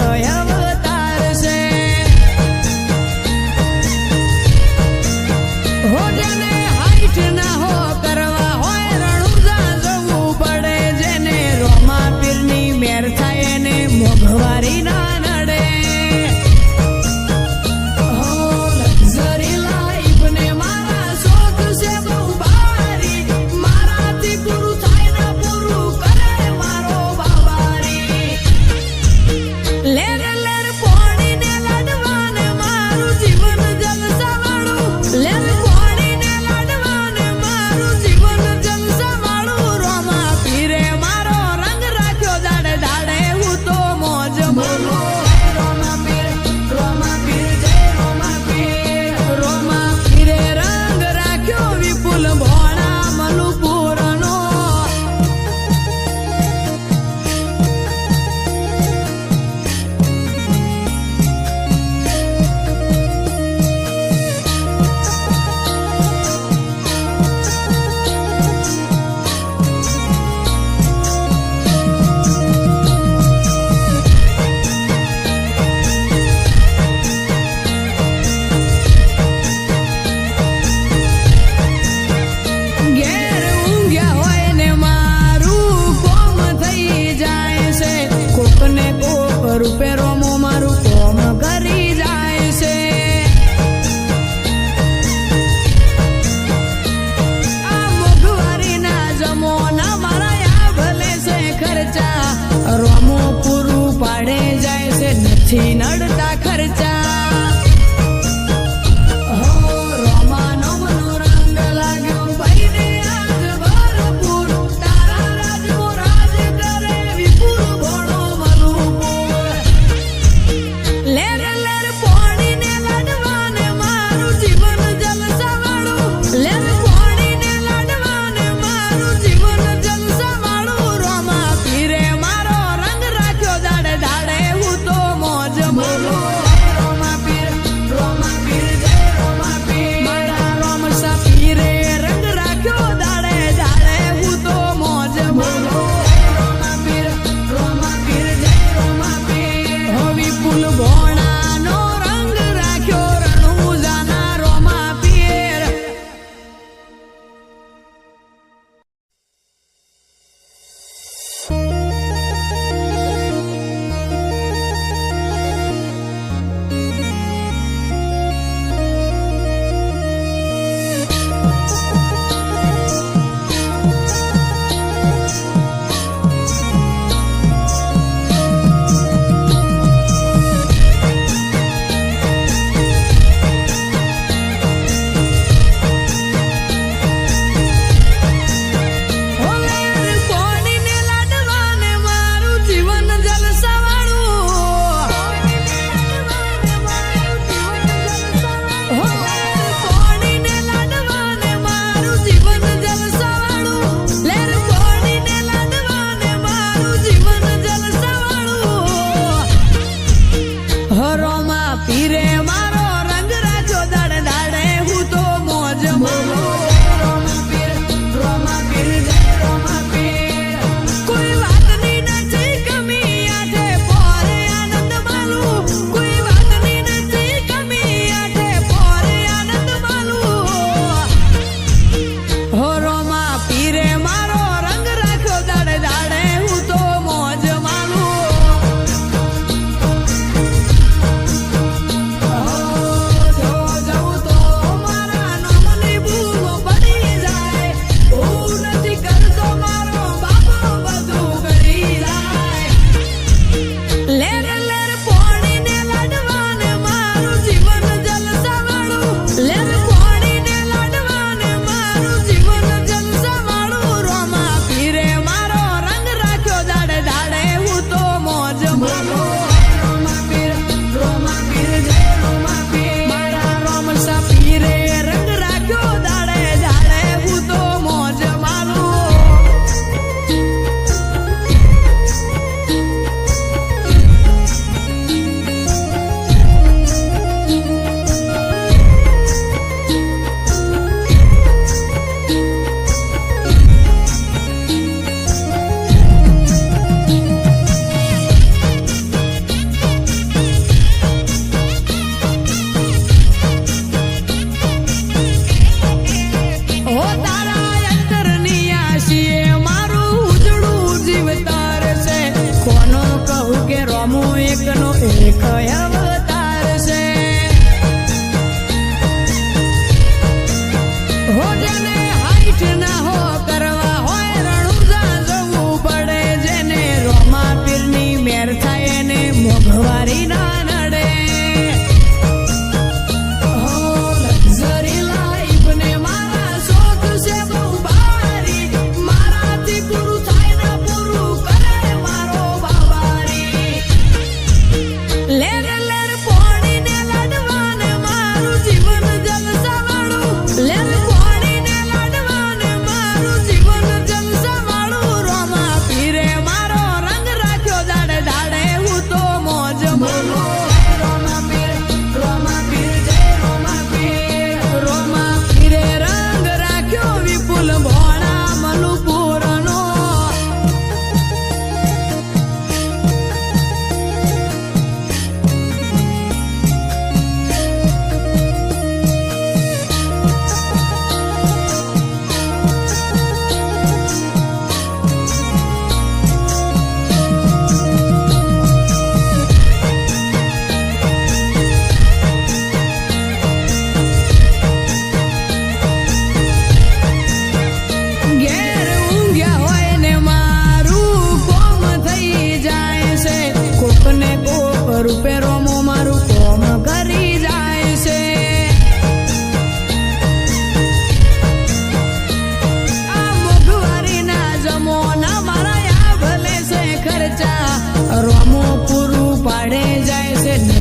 અવતાર છે હો જેને હાઈટ ના હો કરવા હોય રણુજા જવું પડે જેને રોમા પીરની મેર થાય એને મોઘવારી ના નડે રૂપે રોમો મારું કોમ કરી જાય છે આ મોઘવારી ના જમો ના મારા આ ભલે છે ખર્ચા રોમો પૂરું પાડે જાય છે નથી નડતા ખર્ચા Mama.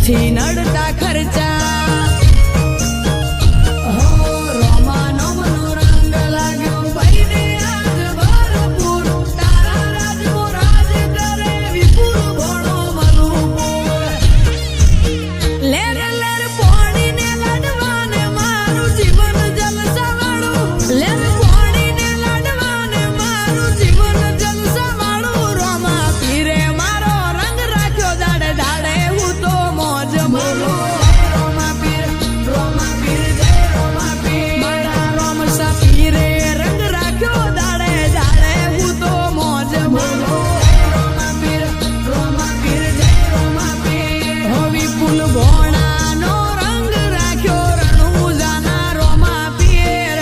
નથી નડતા ખર્ચા હો રોમાનો મનો રંગ લાગ્યો ભાઈને આજ ભરપૂર તારા રાજનો રાજ કરે વિપુલ ભણો મનુપુર લેર લેર પોણીને લાડવાને મારું જીવન જલસાવાળું લેર પોણીને લાડવાને મારું જીવન જલસાવાળું રોમા પીરે મારો રંગ રાખ્યો દાડે દાડે હું તો મોજ બોલું રોમા પીર જય રોમા પીર મારા રોમસા પીરે રંગ રાખ્યો દાડે દાડે હું તો મોજ બોલું રોમા પીર જય રોમા પીર હો વિપુલ ભોણાનો રંગ રાખ્યો રણુજાના રોમા પીર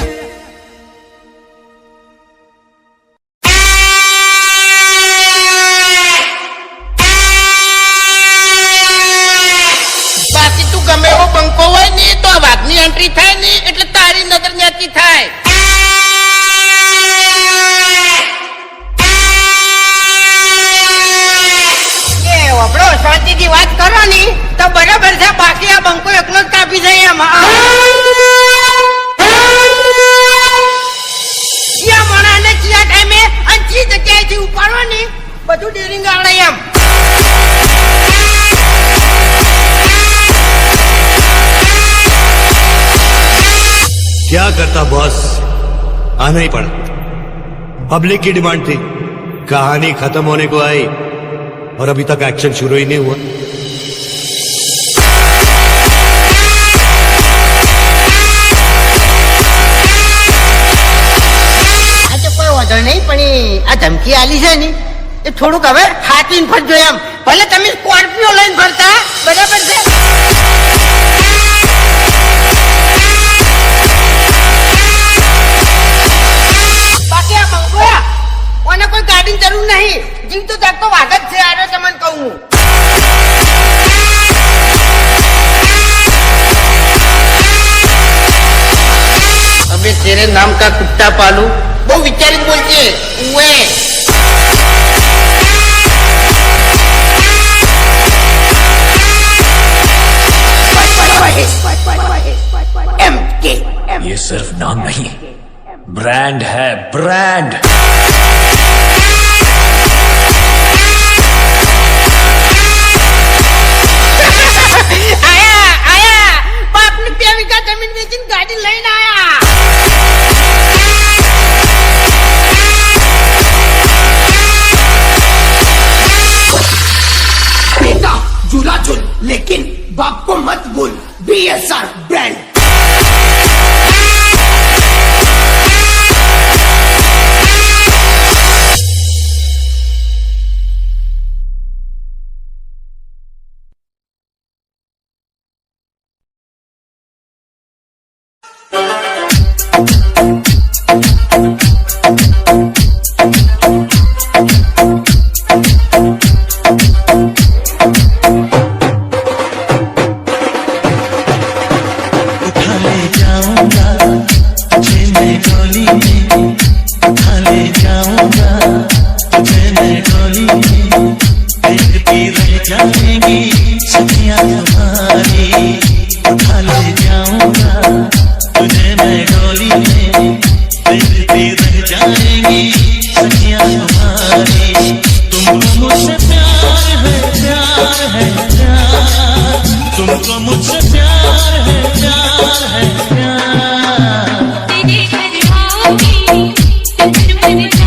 બાકી તું ગમે એવો બંકો હોય ને તો આ વાઘની એન્ટ્રી થાય ને એટલે તારી નજર ન્યાથી થાય. એ વાપરો શાંતિથી વાત કરો ને તો બરાબર છે, બાકી આ બંકો એકલો જ કાપી જાય એમ. ક્યાં મણાને ક્યાં ટાઈમે અને ચી જગ્યાએથી ઉપાડો ને બધું ડેરિંગ આવડે એમ. क्या करता बॉस? आना ही पड़ा. पब्लिक की डिमांड थी, कहानी खत्म होने को आई और अभी तक एक्शन शुरू ही नहीं हुआ. આ તો કોઈ વાંધો નહીં, પણ આ ધમકી આલી છે ને એ થોડુંક હવે હાથીને ફરજો એમ. ભલે તમે સ્કોર્પિયો લઈને ફરતા બરાબર છે. બાકી આ બંકોયા કોને કોઈ ગાડીની જરૂર નહીં, જીવતો જાગતો વાઘ જ છે. આને તમને કહું હું. अबे तेरे नाम का कुत्ता पालू, बहू विचारित बोलती है. उए ये सिर्फ नाम नहीं, ब्रांड है, ब्रांड. आया आया बाप ने 2 વીઘા જમીન વેચીને ગાડી લઈને આયા. बेटा झूला झूल लेकिन बाप को मत भूल. BSR brand. उठा ले जाऊंगा तुझे मैं डोली में, उठा ले जाऊंगा तुझे मैं डोली में. देखती रह जाएंगी सखियां तुम्हारी. उठा ले जाऊंगा तुझे मैं डोली में, देखती रह जाएंगी सखियां तुम्हारी. तुमको मुझसे प्यार है, प्यार है, प्यार. तुमको मुझसे प्यार है, प्यार है, प्यार. तेरे घर आओगी, तेरे घर